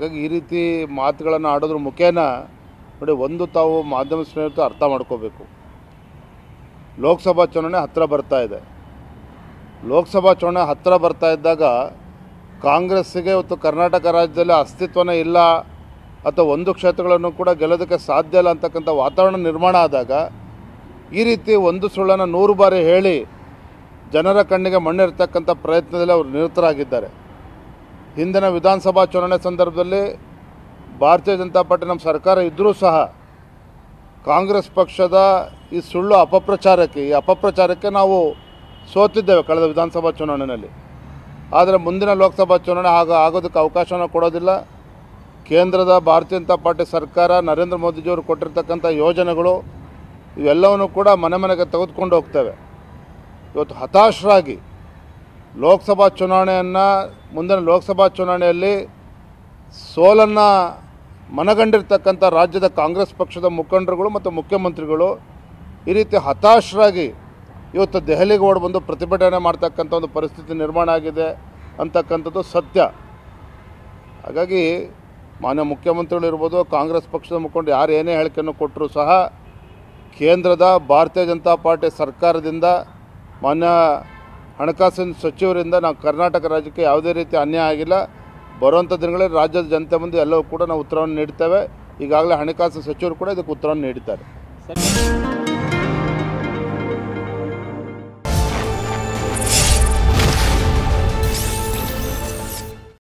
ಹಾಗಾಗಿ ಈ ರೀತಿ ಮಾತುಗಳನ್ನು ಆಡೋದ್ರ ಮುಖೇನ ನೋಡಿ, ಒಂದು ತಾವು ಮಾಧ್ಯಮ ಸ್ನೇಹಿತರು ಅರ್ಥ ಮಾಡ್ಕೋಬೇಕು. ಲೋಕಸಭಾ ಚುನಾವಣೆ ಹತ್ತಿರ ಬರ್ತಾ ಇದೆ. ಲೋಕಸಭಾ ಚುನಾವಣೆ ಹತ್ತಿರ ಬರ್ತಾ ಇದ್ದಾಗ ಕಾಂಗ್ರೆಸ್ಸಿಗೆ ಇವತ್ತು ಕರ್ನಾಟಕ ರಾಜ್ಯದಲ್ಲಿ ಅಸ್ತಿತ್ವನೇ ಇಲ್ಲ ಅಥವಾ ಒಂದು ಕ್ಷೇತ್ರಗಳನ್ನು ಕೂಡ ಗೆಲ್ಲೋದಕ್ಕೆ ಸಾಧ್ಯ ಇಲ್ಲ ಅಂತಕ್ಕಂಥ ವಾತಾವರಣ ನಿರ್ಮಾಣ ಆದಾಗ ಈ ರೀತಿ ಒಂದು ಸುಳ್ಳನ್ನು 100 ಬಾರಿ ಹೇಳಿ ಜನರ ಕಣ್ಣಿಗೆ ಮಣ್ಣಿರ್ತಕ್ಕಂಥ ಪ್ರಯತ್ನದಲ್ಲಿ ಅವರು ನಿರತರಾಗಿದ್ದಾರೆ. ಹಿಂದಿನ ವಿಧಾನಸಭಾ ಚುನಾವಣೆ ಸಂದರ್ಭದಲ್ಲಿ ಭಾರತೀಯ ಜನತಾ ಪಾರ್ಟಿ ನಮ್ಮ ಸರ್ಕಾರ ಇದ್ದರೂ ಸಹ ಕಾಂಗ್ರೆಸ್ ಪಕ್ಷದ ಈ ಸುಳ್ಳು ಅಪಪ್ರಚಾರಕ್ಕೆ ನಾವು ಸೋತಿದ್ದೇವೆ ಕಳೆದ ವಿಧಾನಸಭಾ ಚುನಾವಣೆಯಲ್ಲಿ. ಆದರೆ ಮುಂದಿನ ಲೋಕಸಭಾ ಚುನಾವಣೆ ಆಗೋದಕ್ಕೆ ಅವಕಾಶವನ್ನು ಕೊಡೋದಿಲ್ಲ. ಕೇಂದ್ರದ ಭಾರತೀಯ ಜನತಾ ಪಾರ್ಟಿ ಸರ್ಕಾರ ನರೇಂದ್ರ ಮೋದಿಜಿಯವರು ಕೊಟ್ಟಿರ್ತಕ್ಕಂಥ ಯೋಜನೆಗಳು ಇವೆಲ್ಲವನ್ನೂ ಕೂಡ ಮನೆ ಮನೆಗೆ ತೆಗೆದುಕೊಂಡು ಹೋಗ್ತೇವೆ. ಇವತ್ತು ಹತಾಶರಾಗಿ ಲೋಕಸಭಾ ಚುನಾವಣೆಯನ್ನು ಮುಂದಿನ ಲೋಕಸಭಾ ಚುನಾವಣೆಯಲ್ಲಿ ಸೋಲನ್ನು ಮನಗಂಡಿರ್ತಕ್ಕಂಥ ರಾಜ್ಯದ ಕಾಂಗ್ರೆಸ್ ಪಕ್ಷದ ಮುಖಂಡರುಗಳು ಮತ್ತು ಮುಖ್ಯಮಂತ್ರಿಗಳು ಈ ರೀತಿ ಹತಾಶರಾಗಿ ಇವತ್ತು ದೆಹಲಿಗೆ ಓಡಿ ಬಂದು ಪ್ರತಿಭಟನೆ ಮಾಡ್ತಕ್ಕಂಥ ಒಂದು ಪರಿಸ್ಥಿತಿ ನಿರ್ಮಾಣ ಆಗಿದೆ ಅಂತಕ್ಕಂಥದ್ದು ಸತ್ಯ. ಹಾಗಾಗಿ ಮಾನ್ಯ ಮುಖ್ಯಮಂತ್ರಿಗಳು ಇರ್ಬೋದು, ಕಾಂಗ್ರೆಸ್ ಪಕ್ಷದ ಮುಖಂಡರು ಯಾರು ಏನೇ ಹೇಳಿಕೆಯನ್ನು ಕೊಟ್ಟರೂ ಸಹ ಕೇಂದ್ರದ ಭಾರತೀಯ ಜನತಾ ಪಾರ್ಟಿ ಸರ್ಕಾರದಿಂದ ಮಾನ್ಯ ಹಣಕಾಸಿನ ಸಚಿವರಿಂದ ನಾವು ಕರ್ನಾಟಕ ರಾಜ್ಯಕ್ಕೆ ಯಾವುದೇ ರೀತಿ ಅನ್ಯಾಯ ಆಗಿಲ್ಲ. ಬರುವಂಥ ದಿನಗಳಲ್ಲಿ ರಾಜ್ಯದ ಜನತೆ ಮುಂದೆ ಎಲ್ಲವೂ ಕೂಡ ನಾವು ಉತ್ತರವನ್ನು ನೀಡ್ತೇವೆ. ಈಗಾಗಲೇ ಹಣಕಾಸು ಸಚಿವರು ಕೂಡ ಇದಕ್ಕೆ ಉತ್ತರವನ್ನು ನೀಡಿದ್ದಾರೆ.